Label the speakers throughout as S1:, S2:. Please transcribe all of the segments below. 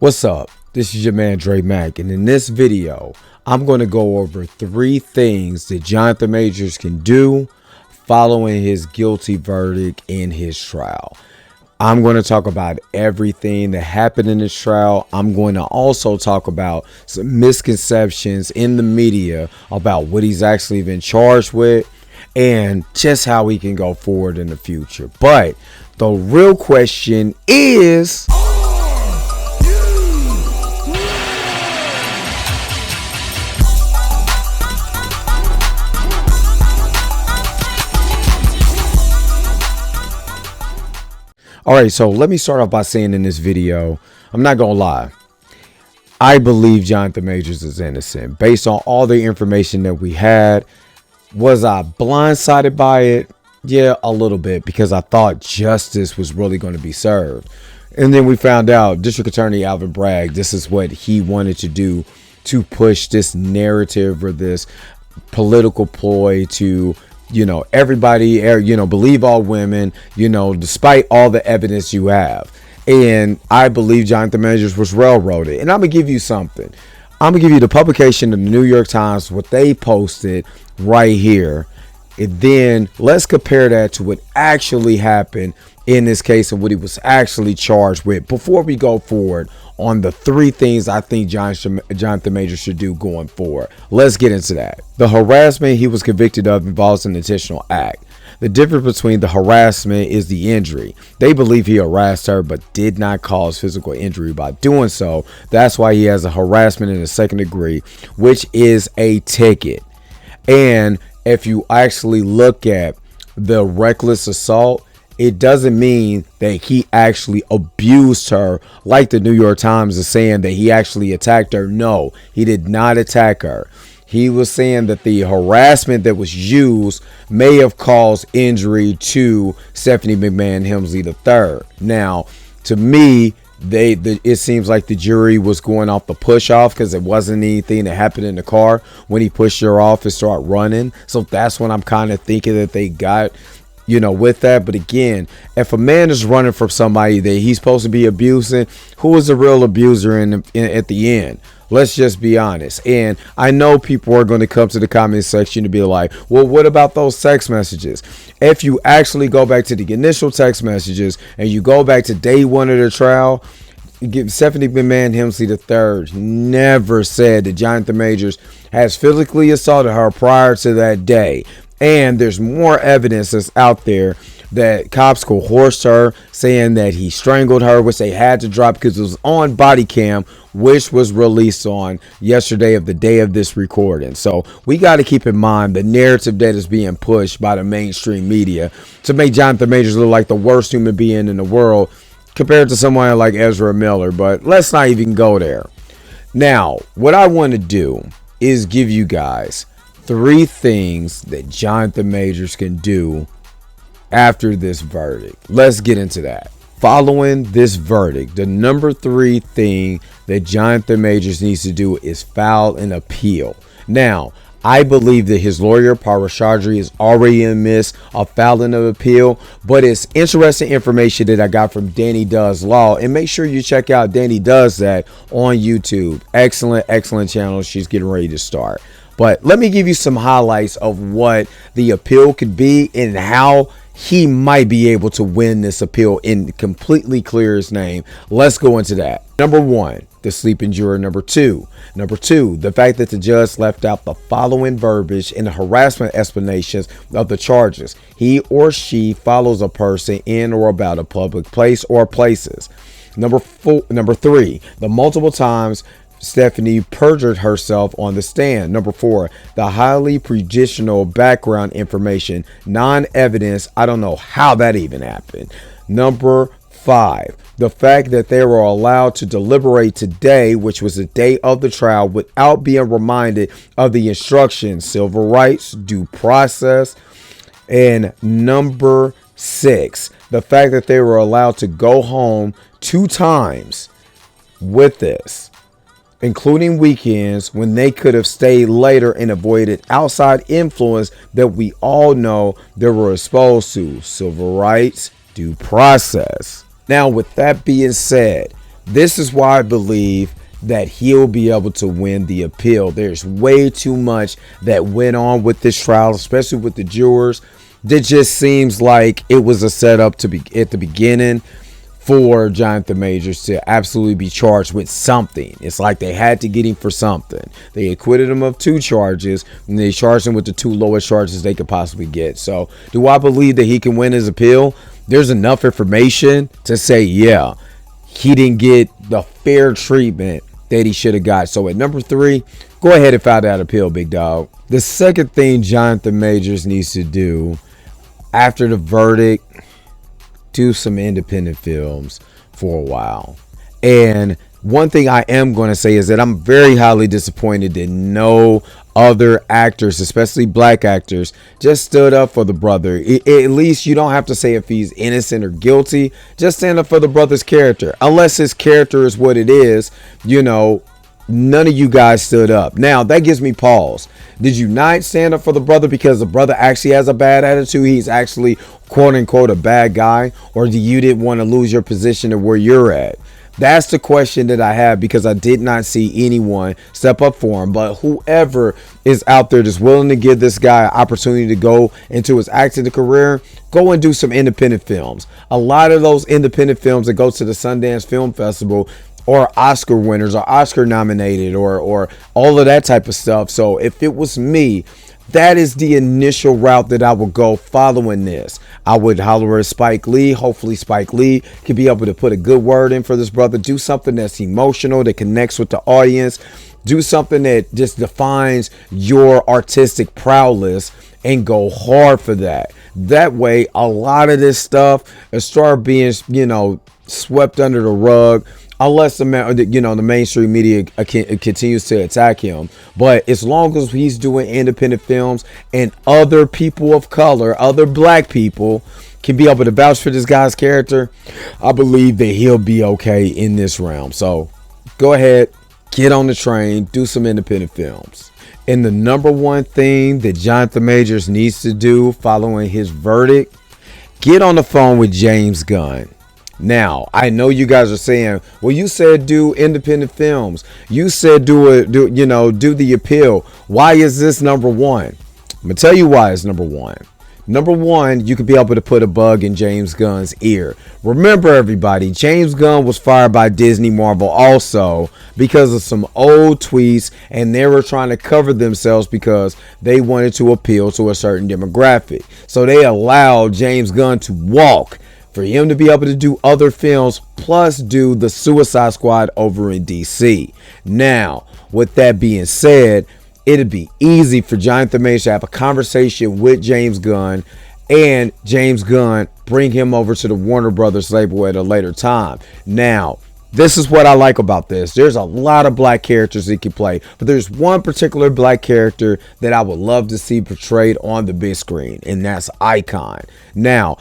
S1: What's up? This is your man Dre Mack, and in this video I'm going to go over 3 things that Jonathan Majors can do following his guilty verdict in his trial. I'm going to talk about everything that happened in this trial. I'm going to also talk about some misconceptions in the media about what he's actually been charged with and just how he can go forward in the future. But the real question is, all right, so let me start off by saying in this video, I'm not going to lie. I believe Jonathan Majors is innocent based on all the information that we had. Was I blindsided by it? Yeah, a little bit, because I thought justice was really going to be served. And then we found out District Attorney Alvin Bragg, this is what he wanted to do to push this narrative or this political ploy to, everybody, believe all women, despite all the evidence you have. And I believe Jonathan Majors was railroaded. And I'm going to give you something. I'm going to give you the publication of the New York Times, what they posted right here. And then let's compare that to what actually happened in this case and what he was actually charged with before we go forward on the 3 things I think Jonathan Majors should do going forward. Let's get into that. The harassment he was convicted of involves an intentional act. The difference between the harassment is the injury. They believe he harassed her but did not cause physical injury by doing so. That's why he has a harassment in the 2nd degree, which is a ticket. And if you actually look at the reckless assault, it doesn't mean that he actually abused her like the New York Times is saying that he actually attacked her. No, he did not attack her. He was saying that the harassment that was used may have caused injury to Stephanie McMahon Hemsley III. Now, to me, it seems like the jury was going off the push off because it wasn't anything that happened in the car when he pushed her off and started running. So that's when I'm kind of thinking that they got, with that. But again, if a man is running from somebody that he's supposed to be abusing, who is the real abuser at the end? Let's just be honest. And I know people are going to come to the comment section to be like, well, what about those text messages? If you actually go back to the initial text messages and you go back to day 1 of the trial, Stephanie McMahon Hemsley III never said that Jonathan Majors has physically assaulted her prior to that day. And there's more evidence that's out there that cops coerced her, saying that he strangled her, which they had to drop because it was on body cam, which was released on yesterday of the day of this recording. So we got to keep in mind the narrative that is being pushed by the mainstream media to make Jonathan Majors look like the worst human being in the world compared to someone like Ezra Miller. But let's not even go there. Now, what I want to do is give you guys 3 things that Jonathan Majors can do after this verdict. Let's get into that. Following this verdict, the number 3 thing that Jonathan Majors needs to do is file an appeal. Now, I believe that his lawyer, Parashadri, is already in the midst of filing an appeal, but it's interesting information that I got from Danny Does Law, and make sure you check out Danny Does That on YouTube. Excellent channel. She's getting ready to start. But let me give you some highlights of what the appeal could be and how he might be able to win this appeal and completely clear his name. Let's go into that. Number 1, the sleeping juror. Number 2, the fact that the judge left out the following verbiage in the harassment explanations of the charges. He or she follows a person in or about a public place or places. Number 3, the multiple times Stephanie perjured herself on the stand. Number 4, the highly prejudicial background information, non-evidence. I don't know how that even happened. Number 5, the fact that they were allowed to deliberate today, which was the day of the trial, without being reminded of the instructions, civil rights, due process. And number 6, the fact that they were allowed to go home 2 times with this, including weekends, when they could have stayed later and avoided outside influence that we all know they were exposed to, civil rights, due process. Now, with that being said, This is why I believe that he'll be able to win the appeal. There's way too much that went on with this trial, especially with the jurors. That just seems like it was a setup to be at the beginning for Jonathan Majors to absolutely be charged with something. It's like they had to get him for something. They acquitted him of 2 charges, and they charged him with the 2 lowest charges they could possibly get. So do I believe that he can win his appeal? There's enough information to say, yeah, he didn't get the fair treatment that he should have got. So at number 3, go ahead and file that appeal, big dog. The second thing Jonathan Majors needs to do after the verdict, do some independent films for a while. And one thing I am going to say is that I'm very highly disappointed that no other actors, especially black actors, just stood up for the brother. At least you don't have to say if he's innocent or guilty. Just stand up for the brother's character. Unless his character is what it is, you know, none of you guys stood up. Now, that gives me pause. Did you not stand up for the brother because the brother actually has a bad attitude? He's actually, quote unquote, a bad guy? Or do you didn't want to lose your position to where you're at? That's the question that I have, because I did not see anyone step up for him. But whoever is out there that's willing to give this guy an opportunity to go into his acting career, go and do some independent films. A lot of those independent films that go to the Sundance Film Festival or Oscar winners or Oscar nominated or all of that type of stuff. So if it was me, that is the initial route that I would go following this. I would holler at Spike Lee. Hopefully Spike Lee can be able to put a good word in for this brother. Do something that's emotional, that connects with the audience. Do something that just defines your artistic prowess and go hard for that. That way, a lot of this stuff will start being, you know, swept under the rug. Unless the mainstream media continues to attack him. But as long as he's doing independent films and other people of color, other black people can be able to vouch for this guy's character, I believe that he'll be okay in this realm. So go ahead, get on the train, do some independent films. And the number one thing that Jonathan Majors needs to do following his verdict, get on the phone with James Gunn. Now, I know you guys are saying, well, you said do independent films. You said do the appeal. Why is this number 1? I'm going to tell you why it's number 1. Number 1, you could be able to put a bug in James Gunn's ear. Remember, everybody, James Gunn was fired by Disney Marvel also because of some old tweets, and they were trying to cover themselves because they wanted to appeal to a certain demographic. So they allowed James Gunn to walk for him to be able to do other films, plus do the Suicide Squad over in DC. Now, with that being said, it'd be easy for Jonathan Majors to have a conversation with James Gunn, and James Gunn bring him over to the Warner Brothers label at a later time. Now, this is what I like about this. There's a lot of black characters he can play, but there's one particular black character that I would love to see portrayed on the big screen, and that's Icon. Now,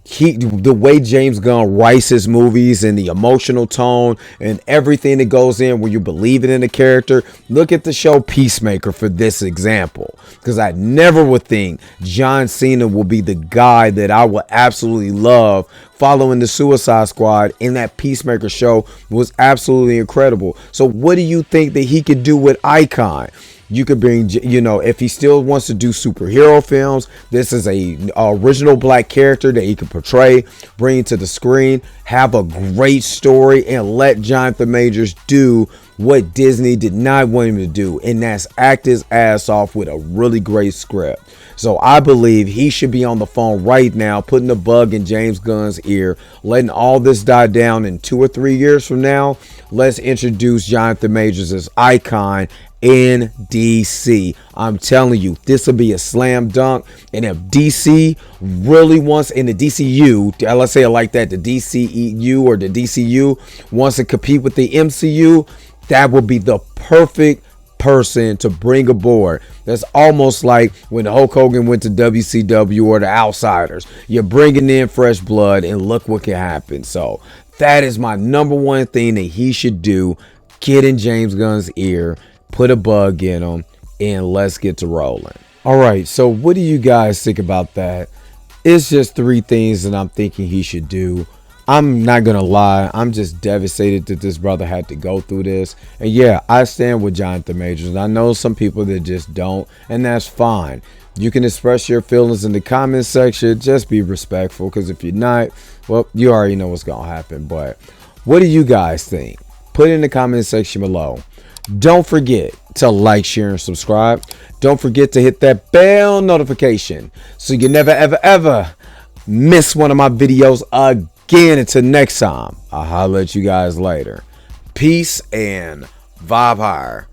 S1: the way James Gunn writes his movies and the emotional tone and everything that goes in when you believe in the character. Look at the show Peacemaker for this example, because I never would think John Cena will be the guy that I would absolutely love following the Suicide Squad. In that Peacemaker show was absolutely incredible. So what do you think that he could do with Icon? You could bring, if he still wants to do superhero films, this is a original black character that he could portray, bring to the screen, have a great story, and let Jonathan Majors do what Disney did not want him to do, and that's act his ass off with a really great script. So I believe he should be on the phone right now, putting a bug in James Gunn's ear, letting all this die down. In 2 or 3 years from now, let's introduce Jonathan Majors as Icon in DC. I'm telling you, this will be a slam dunk. And if DC really wants, in the DCU, let's say it like that, the DCEU or the DCU wants to compete with the MCU, that would be the perfect person to bring aboard. That's almost like when Hulk Hogan went to WCW or the Outsiders. You're bringing in fresh blood, and look what can happen. So that is my number one thing that he should do. Get in James Gunn's ear, put a bug in him, and let's get to rolling. All right, so what do you guys think about that? It's just 3 things that I'm thinking he should do. I'm not gonna lie, I'm just devastated that this brother had to go through this. And yeah, I stand with Jonathan Majors. I know some people that just don't, and that's fine. You can express your feelings in the comment section. Just be respectful, because if you're not, well, you already know what's gonna happen. But what do you guys think? Put it in the comment section below. Don't forget to like, share, and subscribe. Don't forget to hit that bell notification so you never, ever, ever miss one of my videos again. Until next time, I'll holler at you guys later. Peace and vibe higher.